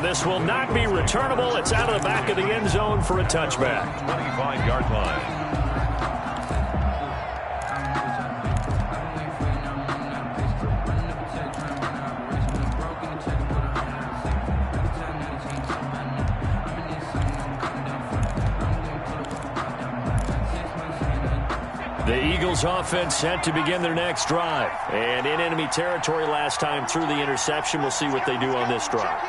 this will not be returnable. It's out of the back of the end zone for a touchback. 25-yard line. The Eagles offense set to begin their next drive. And in enemy territory last time through the interception. We'll see what they do on this drive.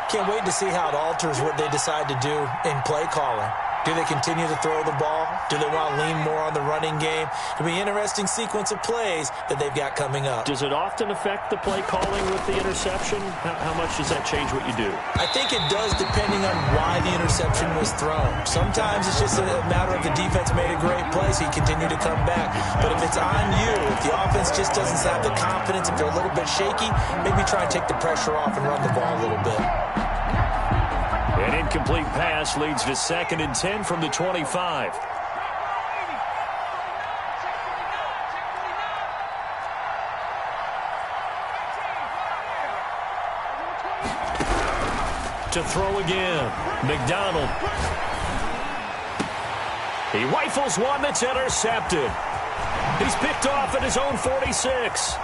Can't wait to see how it alters what they decide to do in play calling. Do they continue to throw the ball? Do they want to lean more on the running game? It'll be an interesting sequence of plays that they've got coming up. Does it often affect the play calling with the interception? How much does that change what you do? I think it does depending on why the interception was thrown. Sometimes it's just a matter of the defense made a great play, so you continue to come back. But if it's on you, if the offense just doesn't have the confidence, if they're a little bit shaky, maybe try and take the pressure off and run the ball a little bit. An incomplete pass leads to 2nd and 10 from the 25. To throw again, McDonald. He rifles one that's intercepted. He's picked off at his own 46.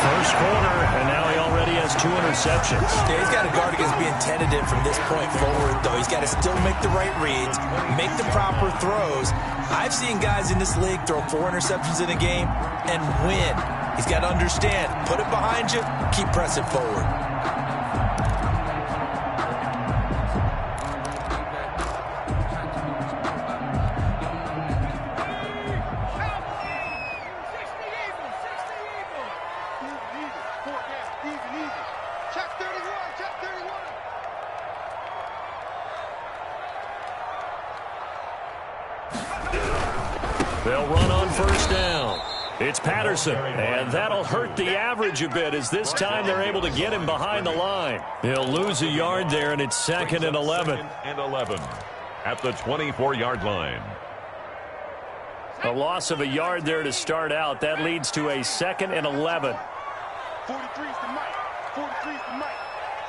First quarter, and now he already has 2 interceptions. Yeah, he's got to guard against being tentative from this point forward, though. He's got to still make the right reads, make the proper throws. I've seen guys in this league throw 4 interceptions in a game and win. He's got to understand, put it behind you, keep pressing forward. They'll run on first down. It's Patterson, and that'll hurt the average a bit as this time they're able to get him behind the line. He'll lose a yard there, and it's 2nd and 11. 2nd and 11 at the 24-yard line. A loss of a yard there to start out. That leads to a 2nd and 11. 43 is the mic. 43 is the mic.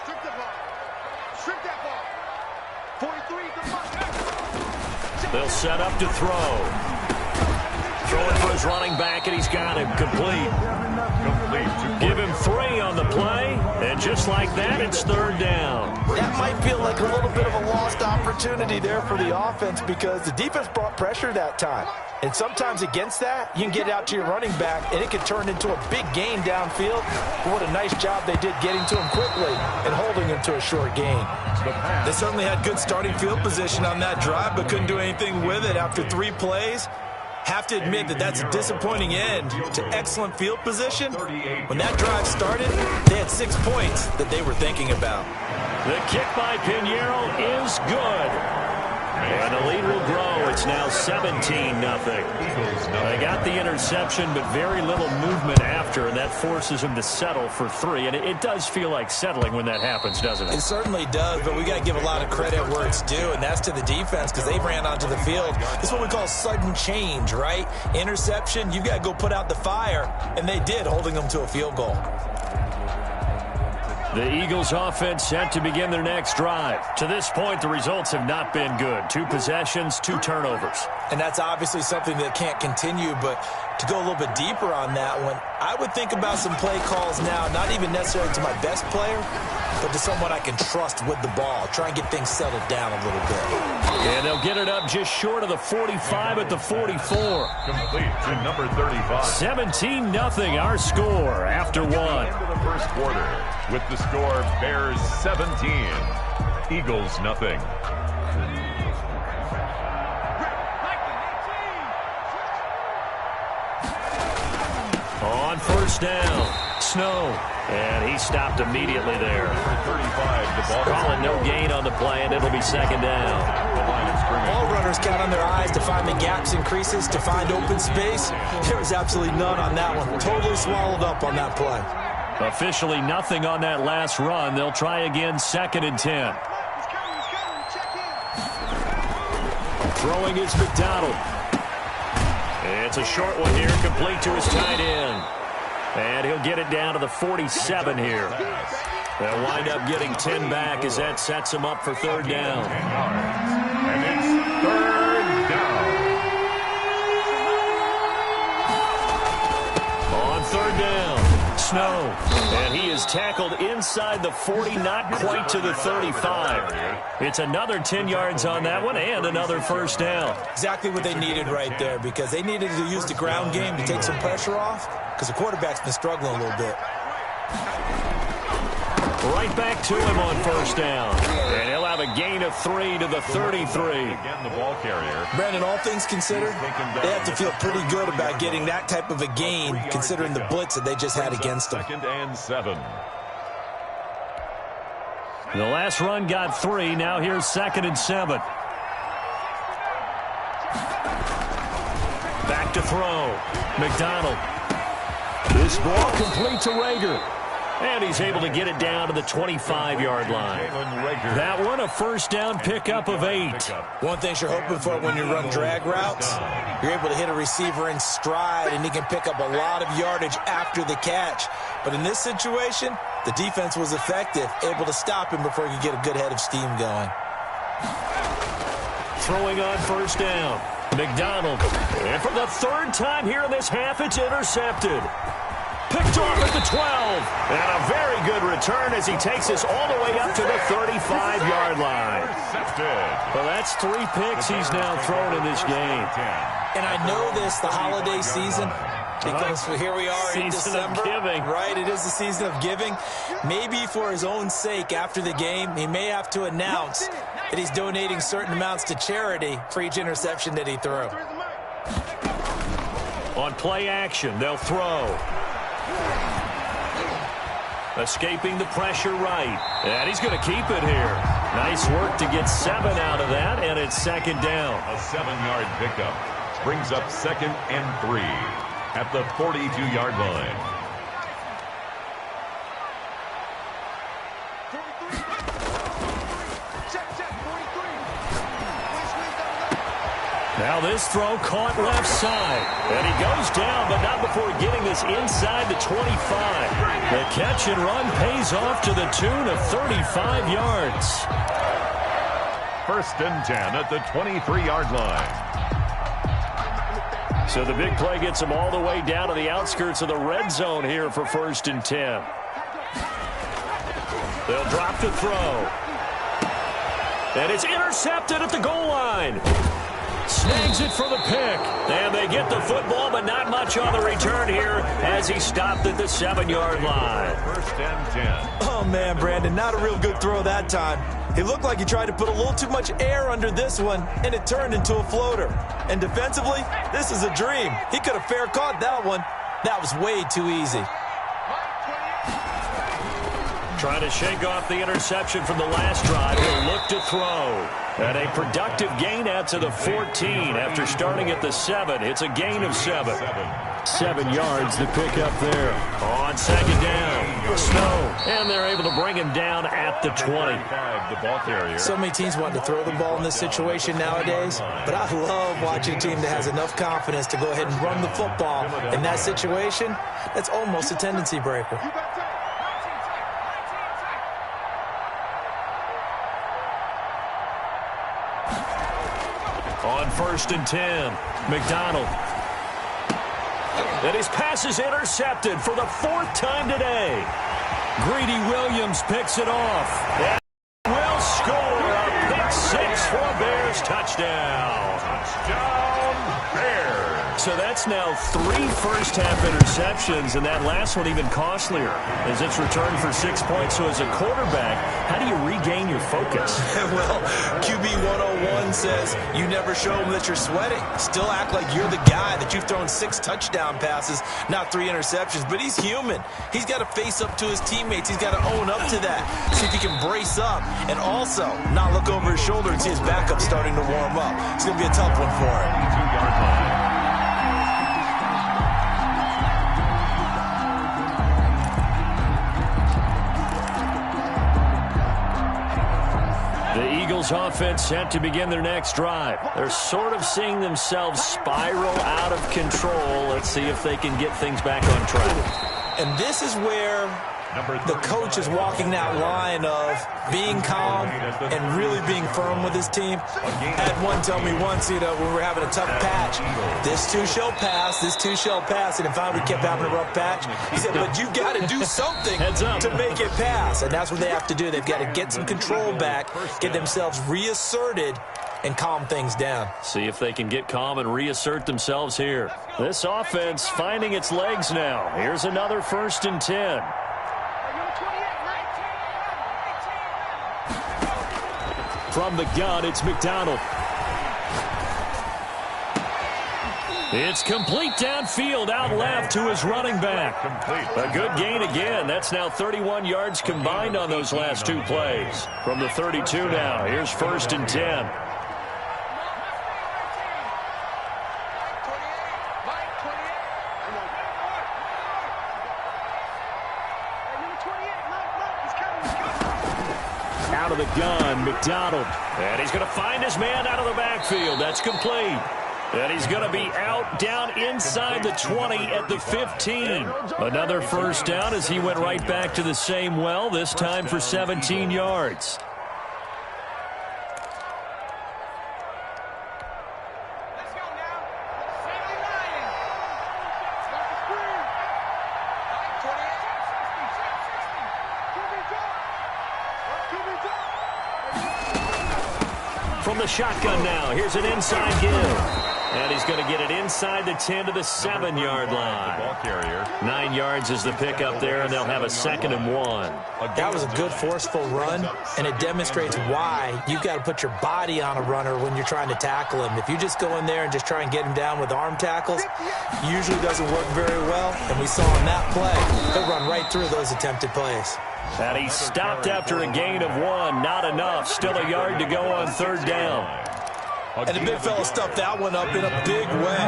Strip that ball. Strip that ball. 43 is the mic. They'll set up to throw. Throwing for his running back, and he's got him complete. Give him 3 on the play, and just like that, it's 3rd down. That might feel like a little bit of a lost opportunity there for the offense because the defense brought pressure that time. And sometimes against that, you can get out to your running back, and it can turn into a big gain downfield. But what a nice job they did getting to him quickly and holding him to a short gain. They certainly had good starting field position on that drive, but couldn't do anything with it after 3 plays. Have to admit that that's a disappointing end to excellent field position. When that drive started, they had 6 points that they were thinking about. The kick by Pinheiro is good. And the lead will grow. It's now 17-0. They got the interception, but very little movement after, and that forces him to settle for 3. And it does feel like settling when that happens, doesn't it? It certainly does, but we got to give a lot of credit where it's due, and that's to the defense because they ran onto the field. This is what we call sudden change, right? Interception, you've got to go put out the fire, and they did, holding them to a field goal. The Eagles offense set to begin their next drive. To this point, the results have not been good. 2 possessions, 2 turnovers. And that's obviously something that can't continue, but to go a little bit deeper on that one, I would think about some play calls now, not even necessarily to my best player, but to someone I can trust with the ball. Try and get things settled down a little bit. And they'll get it up just short of the 45 at the 44. Complete to number 35. 17-0 our score after 1. Into the first quarter with the score Bears 17, Eagles nothing. On first down, Snow. And he stopped immediately there. 35, the ball. Calling no gain on the play, and it'll be 2nd down. The line of scrimmage. All runners count on their eyes to find the gaps and creases, to find open space. There was absolutely none on that one. Totally swallowed up on that play. Officially nothing on that last run. They'll try again, 2nd and 10. Throwing is McDonald. It's a short one here, complete to his tight end. And he'll get it down to the 47 here. They'll wind up getting 10 back as that sets them up for third down. 10 yards. And it's third down. On third down, Snow. And he is tackled inside the 40, not quite to the 35. It's another 10 yards on that one and another first down. Exactly what they needed right there, because they needed to use the ground game to take some pressure off, because the quarterback's been struggling a little bit. Right back to him on first down. And he'll have a gain of 3 to the 33. Again, the ball carrier. Brandon, all things considered, they have to feel pretty good about getting that type of a gain, considering the blitz that they just had against them. 2nd and 7. The last run got 3. Now here's 2nd and 7. Back to throw. McDonald. This ball complete to Rager. And he's able to get it down to the 25-yard line. That one, a first down pickup of 8. One thing you're hoping for when you run drag routes, you're able to hit a receiver in stride, and he can pick up a lot of yardage after the catch. But in this situation, the defense was effective, able to stop him before he could get a good head of steam going. Throwing on first down. McDonald. And for the third time here in this half, it's intercepted. Picked off at the 12. And a very good return as he takes us all the way up to the 35-yard line. Well, that's 3 picks he's now thrown in this game. And I know this, the holiday season, because here we are in December. Season of giving. Right, it is the season of giving. Maybe for his own sake after the game, he may have to announce that he's donating certain amounts to charity for each interception that he threw. On play action, they'll throw. Escaping the pressure right. And he's going to keep it here. Nice work to get 7 out of that, and it's 2nd down. A 7-yard pickup brings up 2nd and 3 at the 42-yard line. Now this throw caught left side. And he goes down, but not before getting this inside the 25. The catch and run pays off to the tune of 35 yards. 1st and 10 at the 23-yard line. So the big play gets him all the way down to the outskirts of the red zone here for 1st and 10. They'll drop the throw. And it's intercepted at the goal line. Snags it for the pick. And they get the football, but not much on the return here as he stopped at the 7-yard line. 1st and 10. Oh, man, Brandon, not a real good throw that time. It looked like he tried to put a little too much air under this one, and it turned into a floater. And defensively, this is a dream. He could have fair caught that one. That was way too easy. Trying to shake off the interception from the last drive. He'll look to throw. And a productive gain out to the 14 after starting at the 7. It's a gain of 7. 7 yards to pick up there. On 2nd down, Snow. And they're able to bring him down at the 20. The ball carrier. So many teams want to throw the ball in this situation nowadays, but I love watching a team that has enough confidence to go ahead and run the football. In that situation, that's almost a tendency breaker. On 1st and 10, McDonald. And his pass is intercepted for the 4th time today. Greedy Williams picks it off. And will score a pick 6 for Bears touchdown. Touchdown, Bears. So that's now 3 first-half interceptions, and that last one even costlier as it's returned for 6 points. So as a quarterback, how do you regain your focus? Well, QB 101 says you never show them that you're sweating. Still act like you're the guy, that you've thrown 6 touchdown passes, not 3 interceptions. But he's human. He's got to face up to his teammates. He's got to own up to that. See if he can brace up and also not look over his shoulder and see his backup starting to warm up. It's going to be a tough one for him. 2-yard line. The Eagles offense set to begin their next drive. They're sort of seeing themselves spiral out of control. Let's see if they can get things back on track. And this is where the coach is walking that line of being calm and really being firm with his team. Had one tell me once, when we were having a tough patch, this too shall pass, this too shall pass. And finally we kept having a rough patch. He said, but you got to do something to make it pass. And that's what they have to do. They've got to get some control back, get themselves reasserted, and calm things down. See if they can get calm and reassert themselves here. This offense finding its legs now. Here's another 1st and 10. From the gun, it's McDonald. It's complete downfield, out left to his running back. A good gain again. That's now 31 yards combined on those last 2 plays. From the 32 now, here's 1st and 10. Out of the gun, McDonald. And he's going to find his man out of the backfield. That's complete. And he's going to be out down inside the 20 at the 15. Another 1st down as he went right back to the same well, this time for 17 yards. From the shotgun now, here's an inside give. And he's going to get it inside the 10 to the 7-yard line. 9 yards is the pickup there, and they'll have a 2nd and 1. That was a good, forceful run, and it demonstrates why you've got to put your body on a runner when you're trying to tackle him. If you just go in there and just try and get him down with arm tackles, usually doesn't work very well, and we saw in that play, he'll run right through those attempted plays. And he stopped after a gain of 1. Not enough. Still a yard to go on 3rd down. And the big fella stuffed that one up in a big way.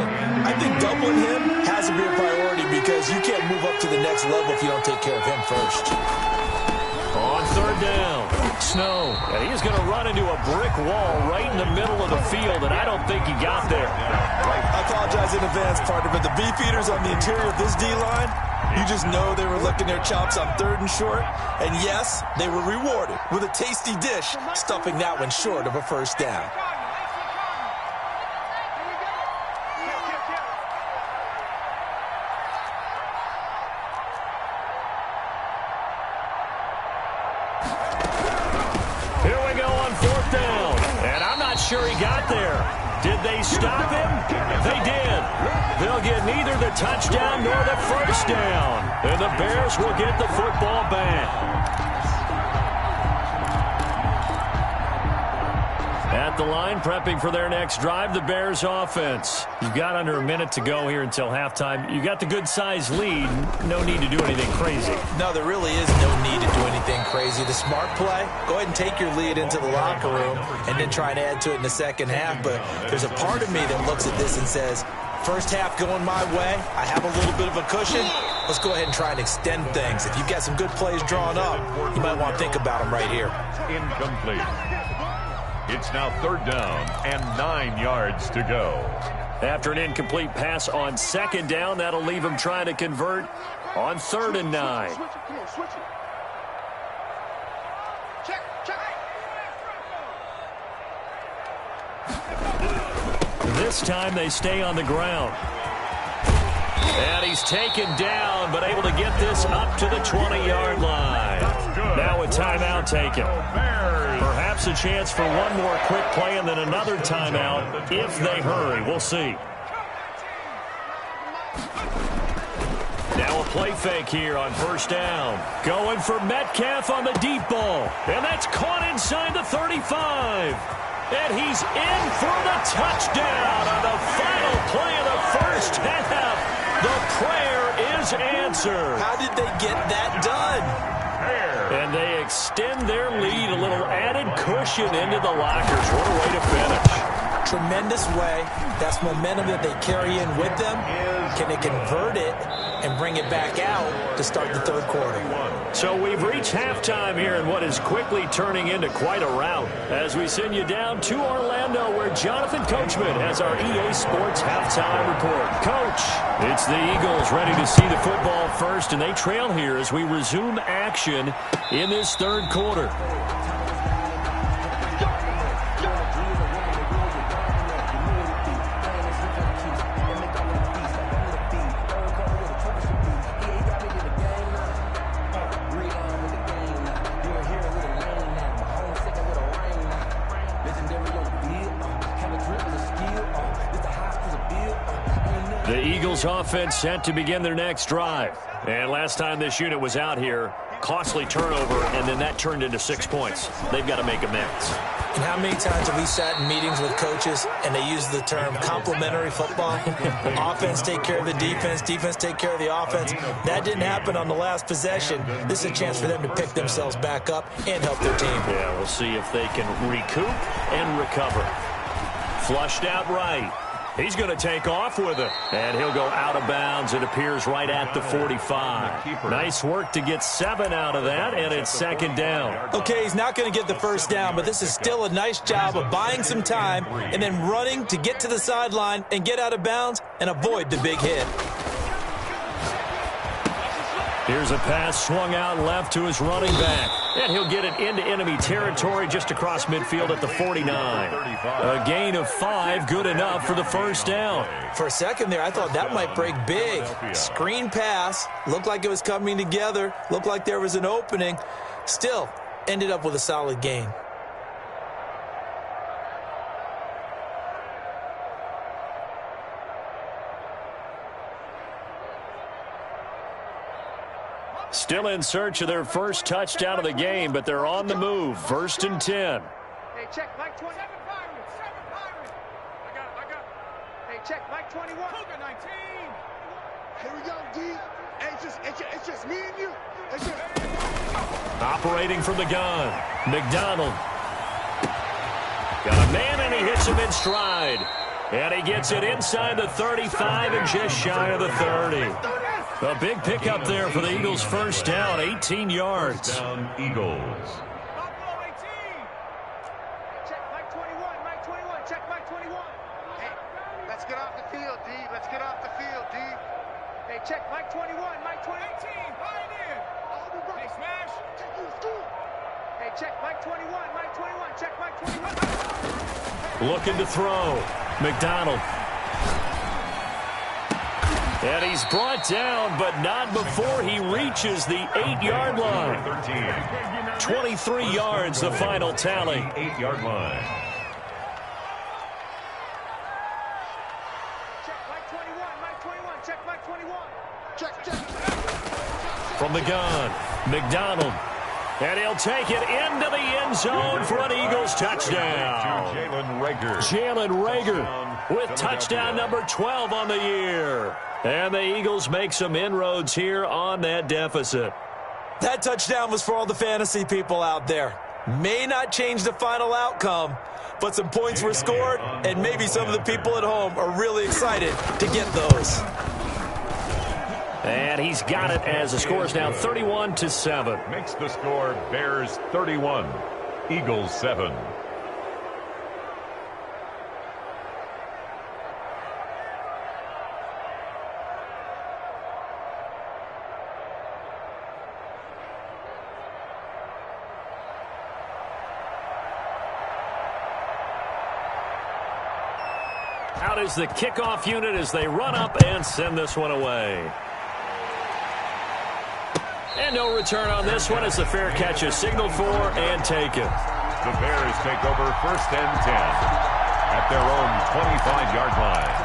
I think doubling him has to be a priority because you can't move up to the next level if you don't take care of him first. On 3rd down, Snow. And he's going to run into a brick wall right in the middle of the field, and I don't think he got there. I apologize in advance, partner, but the beefeaters on the interior of this D-line, you just know they were licking their chops on 3rd and short. And yes, they were rewarded with a tasty dish, stuffing that one short of a 1st down. Here we go on 4th down. And I'm not sure he got there. Did they stop him? They did. They'll get neither the touchdown nor the 1st down. And the Bears will get the football back. At the line, prepping for their next drive, the Bears offense. You've got under a minute to go here until halftime. You got the good-sized lead. No need to do anything crazy. No, there really is no need to do anything crazy. The smart play, go ahead and take your lead into the locker room and then try and add to it in the 2nd half. But there's a part of me that looks at this and says, 1st half going my way, I have a little bit of a cushion. Let's go ahead and try and extend things. If you've got some good plays drawn up, you might want to think about them right here. Incomplete. It's now 3rd down and 9 yards to go. After an incomplete pass on 2nd down, that'll leave him trying to convert on 3rd and 9. Switch it. Come on, switch it. Check. This time they stay on the ground. And he's taken down, but able to get this up to the 20-yard line. Now a timeout taken. Perhaps a chance for one more quick play and then another timeout if they hurry. We'll see. Now a play fake here on 1st down. Going for Metcalf on the deep ball. And that's caught inside the 35. And he's in for the touchdown on the final play of the 1st half. The prayer is answered. How did they get that done? And they extend their lead, a little added cushion into the lockers. What a way to finish. Tremendous way. That's momentum that they carry in with them. Can they convert it and bring it back out to start the third quarter. So we've reached halftime here in what is quickly turning into quite a rout as we send you down to Orlando where Jonathan Coachman has our EA Sports halftime report. Coach, it's the Eagles ready to see the football first, and they trail here as we resume action in this third quarter. The Eagles offense set to begin their next drive. And last time this unit was out here, costly turnover, and then that turned into 6 points. They've got to make amends. And how many times have we sat in meetings with coaches and they use the term complementary football? Offense take care of the defense, defense take care of the offense. That didn't happen on the last possession. This is a chance for them to pick themselves back up and help their team. Yeah, we'll see if they can recoup and recover. Flushed out right. He's going to take off with it, and he'll go out of bounds. It appears right at the 45. Nice work to get 7 out of that, and it's second down. Okay, he's not going to get the first down, but this is still a nice job of buying some time and then running to get to the sideline and get out of bounds and avoid the big hit. Here's a pass swung out left to his running back. And he'll get it into enemy territory just across midfield at the 49. A gain of 5, good enough for the first down. For a second there, I thought that might break big. Screen pass, looked like it was coming together, looked like there was an opening. Still, ended up with a solid gain. Still in search of their first touchdown of the game, but they're on the move. 1st and 10. Hey, check, Mike 27 Pirates. 7 Pirates. I got it. Hey, check, Mike 21. Cougar 19. Here we go, D. Hey, it's just me and you. It's just... Operating from the gun. McDonald. Got a man, and he hits him in stride. And he gets it inside the 35 and just shy of the 30. A big pickup there for the Eagles' first down, 18 yards. First down, Eagles. Buffalo 18. Check Mike 21, Mike 21, check Mike 21. Hey, let's get off the field, D. Let's get off the field, D. Hey, check Mike 21, Mike 20. 18, pioneer. Hey, smash. Take you to school. Hey, check Mike 21, Mike 21, check Mike 21. Looking to throw. McDonald. And he's brought down, but not before he reaches the 8-yard line. 23 yards, the final tally. 8-yard line. Check Mike 21, Mike 21, check Mike 21. Check. From the gun, McDonald. And he'll take it into the end zone for an Eagles touchdown. Jalen Reagor with touchdown number 12 on the year. And the Eagles make some inroads here on that deficit. That touchdown was for all the fantasy people out there. May not change the final outcome, but some points were scored, and maybe some of the people at home are really excited to get those. And he's got it as the score is now 31-7. Makes the score Bears 31, Eagles 7. Out is the kickoff unit as they run up and send this one away. And no return on this one as the fair catch is signaled for and taken. The Bears take over 1st and 10 at their own 25-yard line.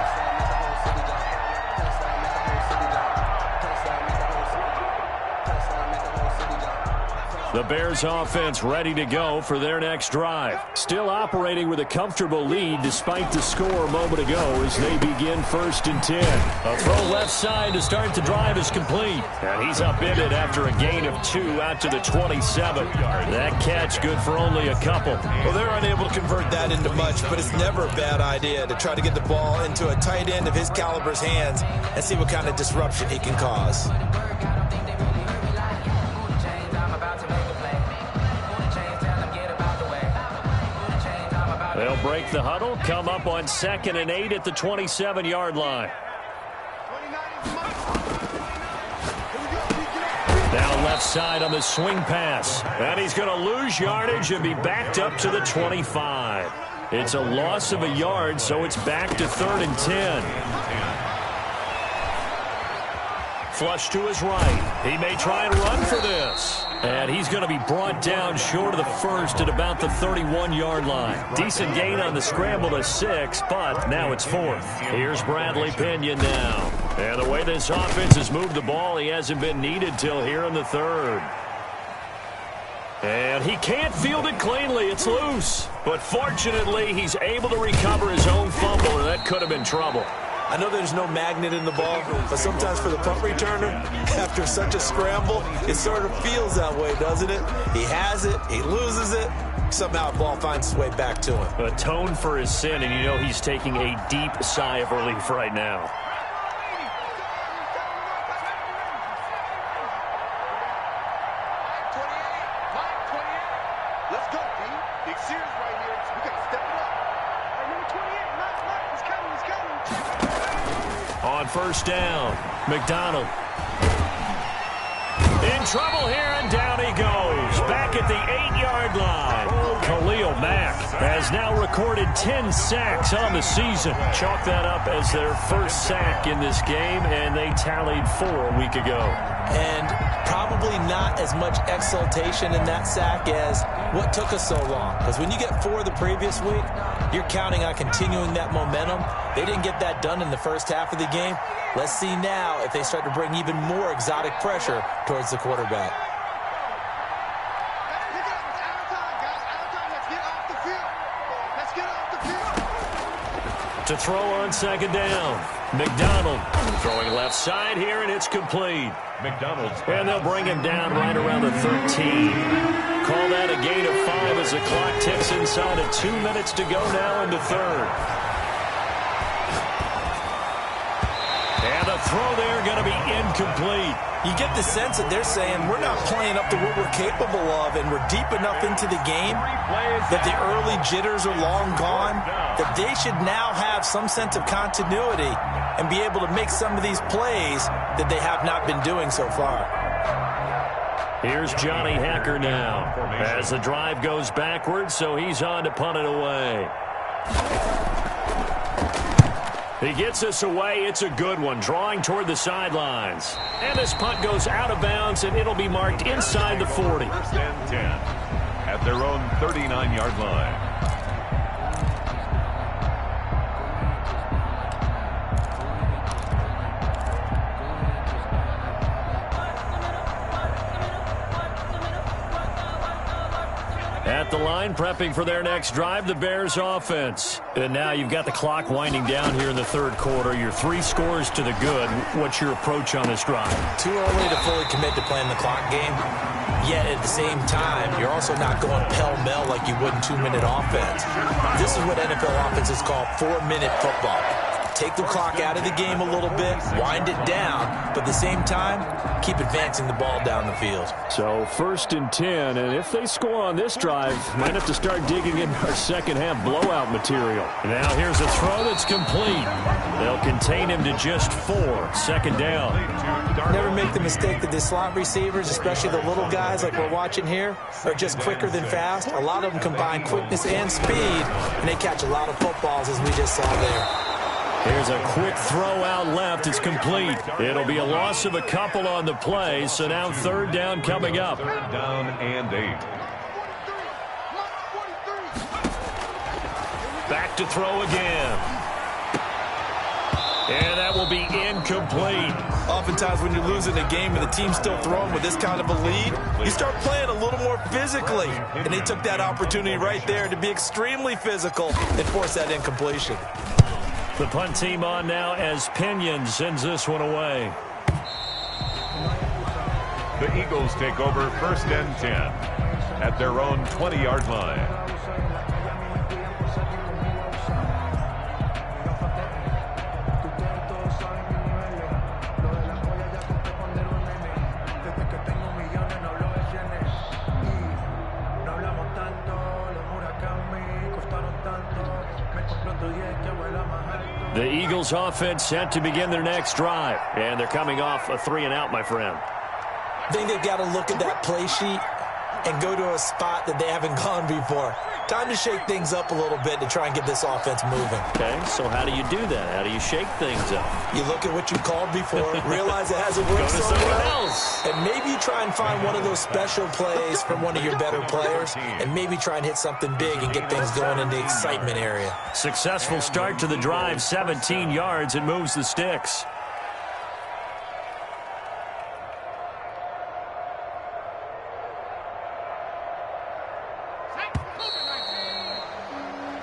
The Bears offense ready to go for their next drive. Still operating with a comfortable lead despite the score a moment ago as they begin 1st and 10. A throw left side to start the drive is complete. And he's upended after a gain of 2 out to the 27. That catch good for only a couple. Well, they're unable to convert that into much, but it's never a bad idea to try to get the ball into a tight end of his caliber's hands and see what kind of disruption he can cause. They'll break the huddle, come up on 2nd and 8 at the 27-yard line. Now left side on the swing pass. And he's going to lose yardage and be backed up to the 25. It's a loss of a yard, so it's back to 3rd and 10. Flush to his right. He may try and run for this. And he's going to be brought down short of the first at about the 31-yard line. Decent gain on the scramble to 6, but now it's 4th. Here's Bradley Pinion now. And the way this offense has moved the ball, he hasn't been needed till here in the 3rd. And he can't field it cleanly. It's loose. But fortunately, he's able to recover his own fumble, and that could have been trouble. I know there's no magnet in the ball, but sometimes for the punt returner, after such a scramble, it sort of feels that way, doesn't it? He has it, he loses it, somehow the ball finds its way back to him. Atone for his sin, and you know he's taking a deep sigh of relief right now. Let's go, D. Big series right here. We got to step it up. Number 28, Mark, he's coming, he's coming. On 1st down, McDonald. In trouble here, and down he goes. Back at the 8-yard line. Khalil Mack has now recorded 10 sacks on the season. Chalk that up as their first sack in this game, and they tallied 4 a week ago. And probably not as much exultation in that sack as what took us so long. Because when you get 4 the previous week, you're counting on continuing that momentum. They didn't get that done in the first half of the game. Let's see now if they start to bring even more exotic pressure towards the quarterback. To throw on 2nd down, McDonald throwing left side here, and it's complete. And they'll bring him down right around the 13. Call that a gain of 5 as the clock ticks inside of 2 minutes to go now in the 3rd. And the throw there going to be incomplete. You get the sense that they're saying we're not playing up to what we're capable of, and we're deep enough into the game that the early jitters are long gone, that they should now have some sense of continuity and be able to make some of these plays that they have not been doing so far. Here's Johnny Hacker now as the drive goes backwards, so he's on to punt it away. He gets us away. It's a good one, drawing toward the sidelines. And this punt goes out of bounds, and it'll be marked inside the 40. 1st and 10 at their own 39-yard line. At the line, prepping for their next drive, the Bears offense. And now you've got the clock winding down here in the 3rd quarter. Your 3 scores to the good. What's your approach on this drive? Too early to fully commit to playing the clock game. Yet at the same time, you're also not going pell-mell like you would in 2-minute offense. This is what NFL offenses call 4-minute football. Take the clock out of the game a little bit, wind it down, but at the same time, keep advancing the ball down the field. So 1st and 10, and if they score on this drive, might have to start digging in our second-half blowout material. Now here's a throw that's complete. They'll contain him to just 4, 2nd down. Never make the mistake that the slot receivers, especially the little guys like we're watching here, are just quicker than fast. A lot of them combine quickness and speed, and they catch a lot of footballs, as we just saw there. Here's a quick throw out left. It's complete. It'll be a loss of a couple on the play, so now 3rd down coming up. 3rd down and 8. Back to throw again. And that will be incomplete. Oftentimes when you're losing a game and the team's still throwing with this kind of a lead, you start playing a little more physically. And they took that opportunity right there to be extremely physical and force that incompletion. The punt team on now as Pinion sends this one away. The Eagles take over 1st and 10 at their own 20-yard line. The Eagles offense set to begin their next drive. And they're coming off a 3-and-out, my friend. I think they've got to look at that play sheet and go to a spot that they haven't gone before. Time to shake things up a little bit to try and get this offense moving. Okay, so how do you do that? How do you shake things up? You look at what you called before, realize it hasn't worked Go to someone else. And maybe you try and find one of those special plays from one of your better players, and maybe try and hit something big and get things going in the excitement area. Successful start to the drive, 17 yards, and moves the sticks.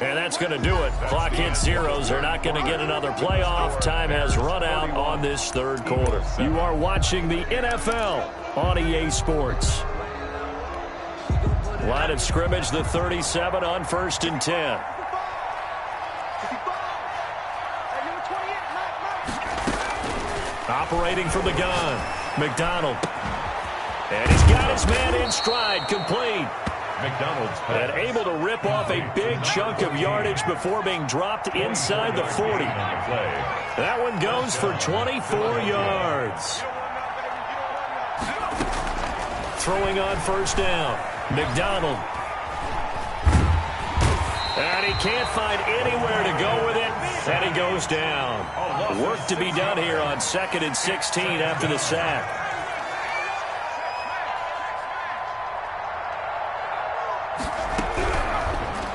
And that's going to do it. Clock hits zeros. They're not going to get another playoff. Time has run out on this third quarter. You are watching the NFL on EA Sports. Line of scrimmage, the 37 on 1st and 10. Operating from the gun, McDonald. And he's got his man in stride, complete. McDonald's And able to rip off a big chunk of yardage before being dropped inside the 40. That one goes for 24 yards. Throwing on 1st down, McDonald. And he can't find anywhere to go with it, and he goes down. Work to be done here on 2nd and 16 after the sack.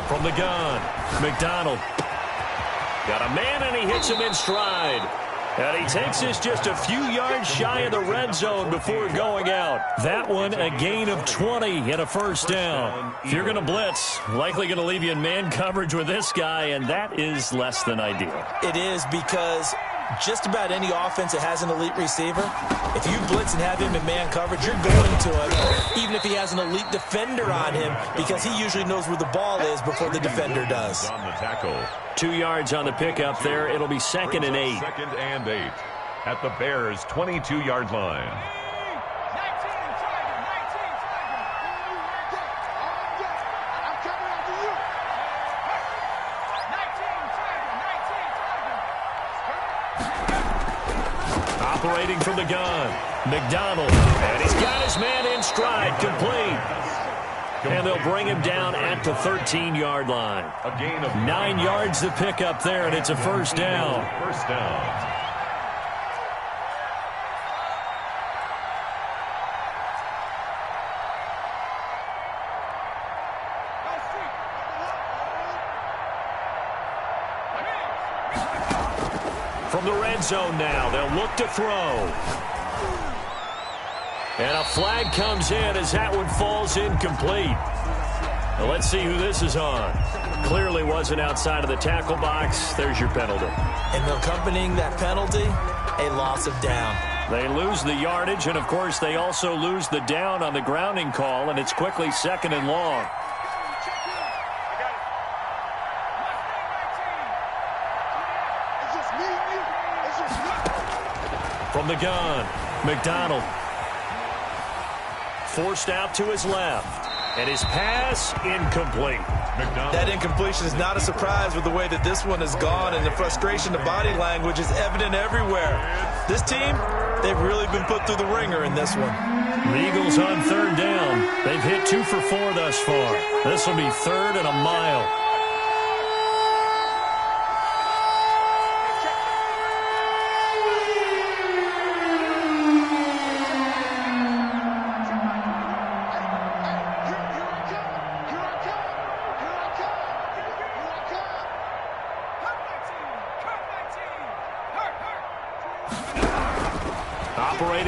From the gun, McDonald. Got a man, and he hits him in stride. And he takes this just a few yards shy of the red zone before going out. That one, a gain of 20 and a 1st down. If you're going to blitz, likely going to leave you in man coverage with this guy, and that is less than ideal. It is, because just about any offense that has an elite receiver, if you blitz and have him in man coverage, you're going to him, even if he has an elite defender on him, because he usually knows where the ball is before the defender does. On the tackle. 2 yards on the pickup there. It'll be 2nd and 8. 2nd and 8 at the Bears' 22-yard line. Operating from the gun, McDonald. And he's got his man in stride, complete. And they'll bring him down at the 13-yard line. A gain of 9 yards to pick up there, and it's a 1st down. 1st down. From the red zone now, they'll look to throw. And a flag comes in as that one falls incomplete. Now let's see who this is on. Clearly wasn't outside of the tackle box. There's your penalty. And accompanying that penalty, a loss of down. They lose the yardage, and of course they also lose the down on the grounding call, and it's quickly 2nd and long. From the gun, McDonald. Forced out to his left. And his pass incomplete. McDonald. That incompletion is not a surprise with the way that this one has gone, and the frustration, the body language is evident everywhere. This team, they've really been put through the ringer in this one. The Eagles on 3rd down. They've hit 2 for 4 thus far. This will be 3rd and a mile.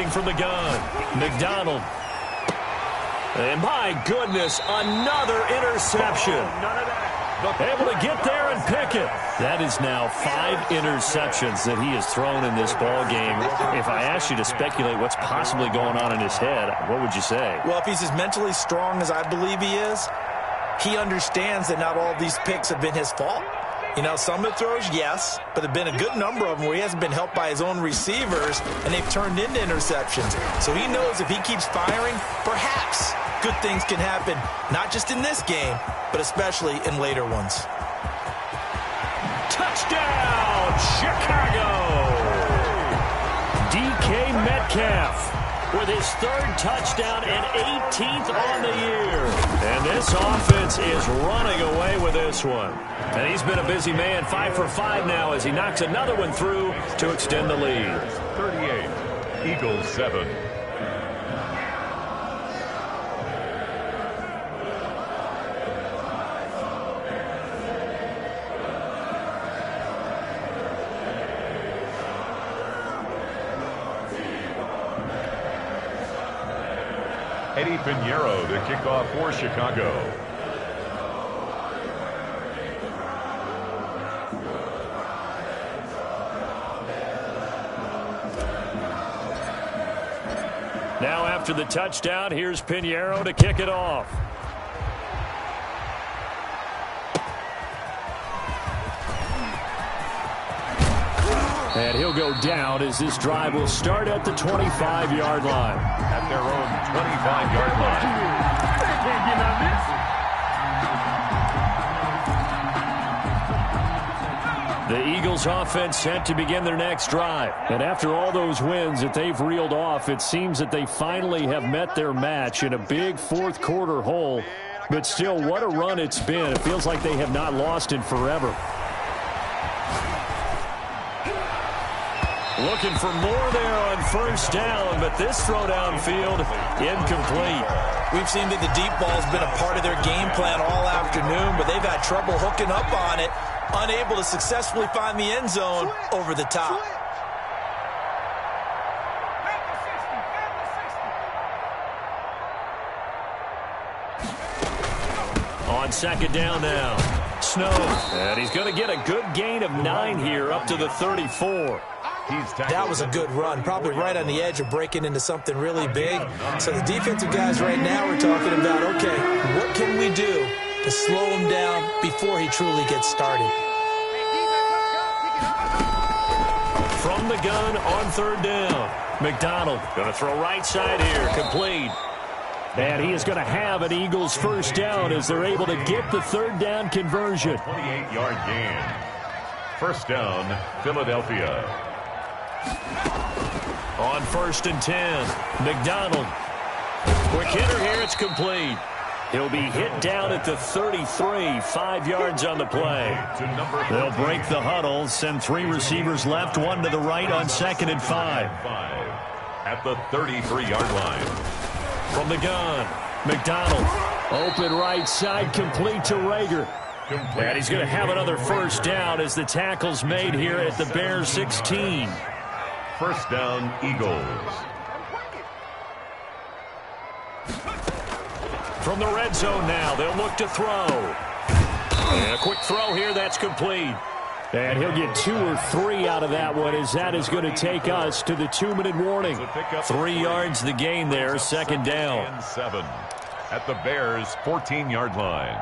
looking from the gun. McDonald. And my goodness, another interception. Able to get there and pick it. That is now 5 interceptions that he has thrown in this ball game. If I asked you to speculate what's possibly going on in his head, what would you say? Well, if he's as mentally strong as I believe he is, he understands that not all of these picks have been his fault. You know, some of the throws, yes, but there have been a good number of them where he hasn't been helped by his own receivers, and they've turned into interceptions. So he knows if he keeps firing, perhaps good things can happen, not just in this game, but especially in later ones. Touchdown, Chicago! DK Metcalf with his 3rd touchdown and 18th on the year. And this offense is running away with this one. And he's been a busy man, 5 for 5 now as he knocks another one through to extend the lead. 38, Eagles 7. Eddie Pinheiro to kick off for Chicago. Now after the touchdown, here's Pinheiro to kick it off. And he'll go down as this drive will start at the 25-yard line. At their own 25-yard line. The Eagles offense set to begin their next drive. And after all those wins that they've reeled off, it seems that they finally have met their match in a big fourth-quarter hole. But still, what a run it's been. It feels like they have not lost in forever. Looking for more there on first down, but this throw downfield, incomplete. We've seen that the deep ball's been a part of their game plan all afternoon, but they've had trouble hooking up on it, unable to successfully find the end zone over the top. On second down now, Snow, and he's going to get a good gain of 9 here up to the 34. That was a good run, probably right on the edge of breaking into something really big. So the defensive guys right now are talking about, okay, what can we do to slow him down before he truly gets started? From the gun on third down, McDonald going to throw right side here, complete. And he is going to have an Eagles first down as they're able to get the third down conversion. 28-yard gain. First down, Philadelphia. On first and 10, McDonald. Quick hitter here, it's complete. He'll be hit down at the 33, 5 yards on the play. They'll break the huddle, send 3 receivers left, 1 to the right on second and 5. At the 33-yard line. From the gun, McDonald. Open right side, complete to Rager. And he's going to have another first down as the tackle's made here at the Bears 16. First down, Eagles. From the red zone now, they'll look to throw. And a quick throw here, that's complete. And he'll get 2 or 3 out of that one as that is going to take us to the 2-minute warning. 3 yards the gain there, second down. 7 at the Bears 14-yard line.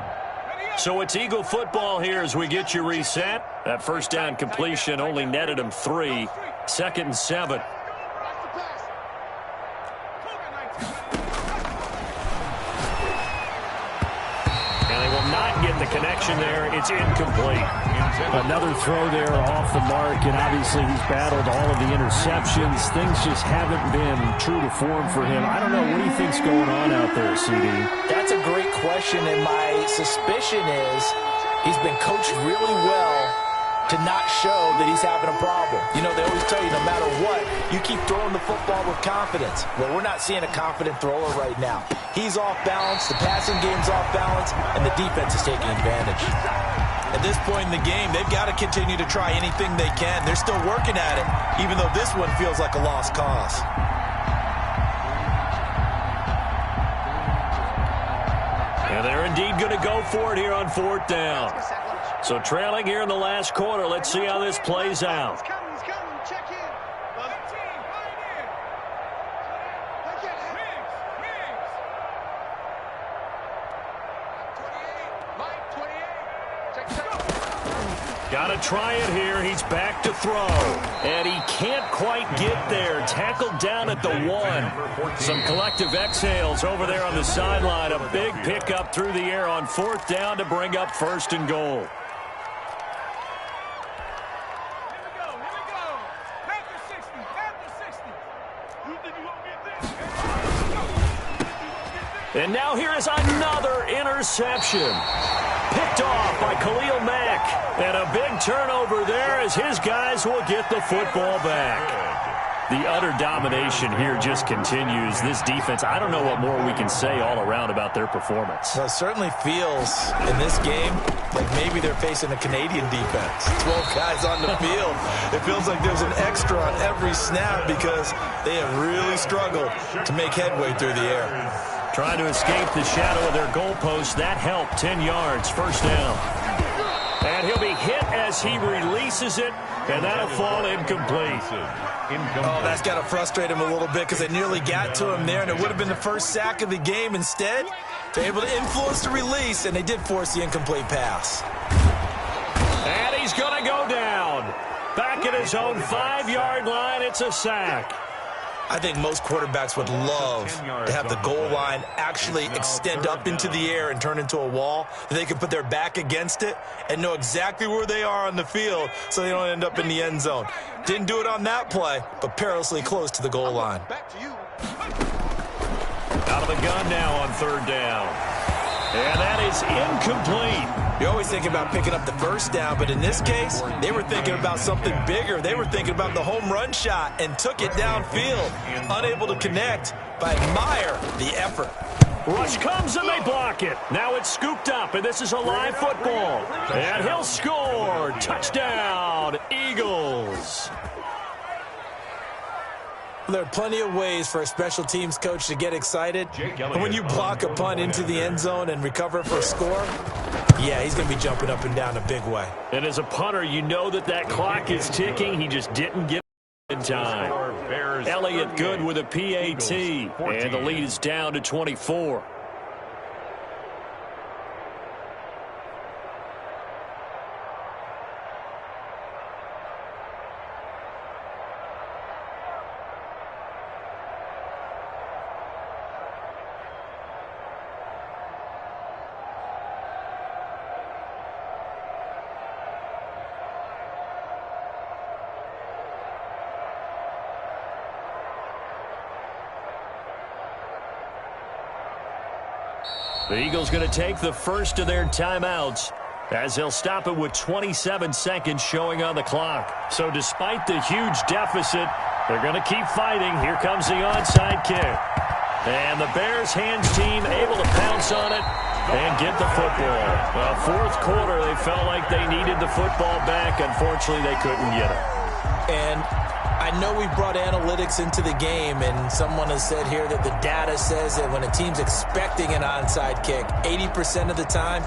So it's Eagle football here as we get you reset. That first down completion only netted him 3. Second and 7. And they will not get the connection there. It's incomplete. Another throw there off the mark, and obviously he's battled all of the interceptions. Things just haven't been true to form for him. I don't know. What do you think's going on out there, CD? That's a great question, and my suspicion is he's been coached really well to not show that he's having a problem. You know, they always tell you no matter what, you keep throwing the football with confidence. Well, we're not seeing a confident thrower right now. He's off balance, the passing game's off balance, and the defense is taking advantage. At this point in the game, they've got to continue to try anything they can. They're still working at it, even though this one feels like a lost cause. indeed going to go for it here on 4th down. So trailing here in the last quarter. Let's see how this plays out. He's coming. Check in. Got to try it here. He's back to throw. And he can't quite get there. Tackled down at the 1. Some collective exhales over there on the sideline. A big pickup through the air on 4th down to bring up 1st and goal. And now here is another interception. Picked off by Khalil Mack. And a big turnover there as his guys will get the football back. The utter domination here just continues. This defense, I don't know what more we can say all around about their performance. Well, it certainly feels in this game like maybe they're facing a Canadian defense. 12 guys on the field. It feels like there's an extra on every snap because they have really struggled to make headway through the air. Trying to escape the shadow of their goalpost. That helped. 10 yards, 1st down. And he'll be hit as he releases it, and that'll fall incomplete. Oh, that's got to frustrate him a little bit because they nearly got to him there, and it would have been the first sack of the game. Instead, they're able to influence the release, and they did force the incomplete pass. And he's going to go down. Back at his own 5-yard line, it's a sack. I think most quarterbacks would love to have the goal line actually extend up into the air and turn into a wall. They can put their back against it and know exactly where they are on the field so they don't end up in the end zone. Didn't do it on that play, but perilously close to the goal line. Out of the gun now on 3rd down. And that is incomplete. You're always thinking about picking up the 1st down, but in this case, they were thinking about something bigger. They were thinking about the home run shot and took it downfield. Unable to connect, but admire the effort. Rush comes and they block it. Now it's scooped up, and this is a live football. And he'll score. Touchdown, Eagles. There are plenty of ways for a special teams coach to get excited. And when you block a punt into the end zone and recover for a score, yeah, he's going to be jumping up and down a big way. And as a punter, you know that clock is ticking. He just didn't get in time. Elliott good with a PAT, and the lead is down to 24. The Eagles going to take the first of their timeouts as they'll stop it with 27 seconds showing on the clock. So despite the huge deficit, they're going to keep fighting. Here comes the onside kick. And the Bears hands team able to pounce on it and get the football. Well, 4th quarter, they felt like they needed the football back. Unfortunately, they couldn't get it. And I know we brought analytics into the game, and someone has said here that the data says that when a team's expecting an onside kick, 80% of the time,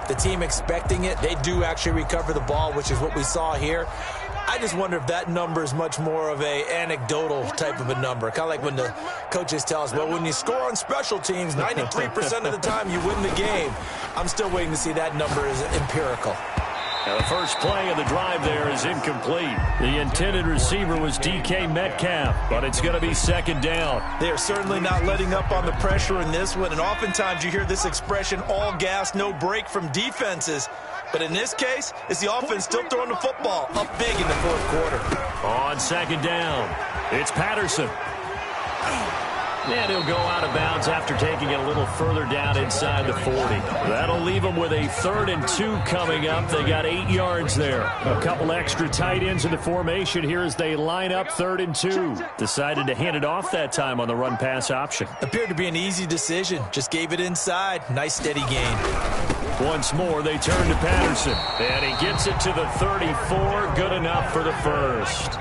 the team expecting it, they do actually recover the ball, which is what we saw here. I just wonder if that number is much more of a anecdotal type of a number. Kind of like when the coaches tell us, well, when you score on special teams, 93% of the time you win the game. I'm still waiting to see that number is empirical. Now the first play of the drive there is incomplete. The intended receiver was DK Metcalf, but it's going to be 2nd down. They are certainly not letting up on the pressure in this one, and oftentimes you hear this expression, all gas, no break from defenses. But in this case, it's the offense still throwing the football up big in the 4th quarter. On 2nd down, it's Patterson. And he'll go out of bounds after taking it a little further down inside the 40. That'll leave them with a 3rd and 2 coming up. They got 8 yards there. A couple extra tight ends in the formation here as they line up 3rd and 2. Decided to hand it off that time on the run-pass option. Appeared to be an easy decision. Just gave it inside. Nice steady gain. Once more, they turn to Patterson. And he gets it to the 34. Good enough for the first.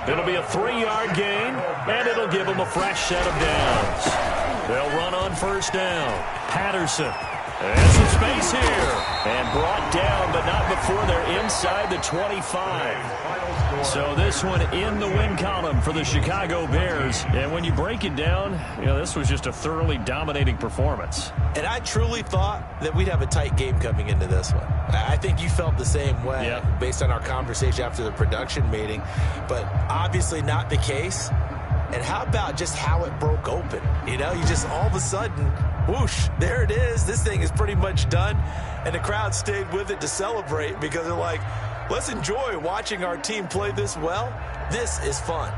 It'll be a 3-yard gain, and it'll give them a fresh set of downs. They'll run on first down. Patterson. And some space here. And brought down, but not before they're inside the 25. So this one in the win column for the Chicago Bears. And when you break it down, this was just a thoroughly dominating performance. And I truly thought that we'd have a tight game coming into this one. I think you felt the same way based on our conversation after the production meeting. But obviously not the case. And how about just how it broke open? You just all of a sudden, whoosh, there it is. This thing is pretty much done. And the crowd stayed with it to celebrate because they're like, let's enjoy watching our team play this well. This is fun.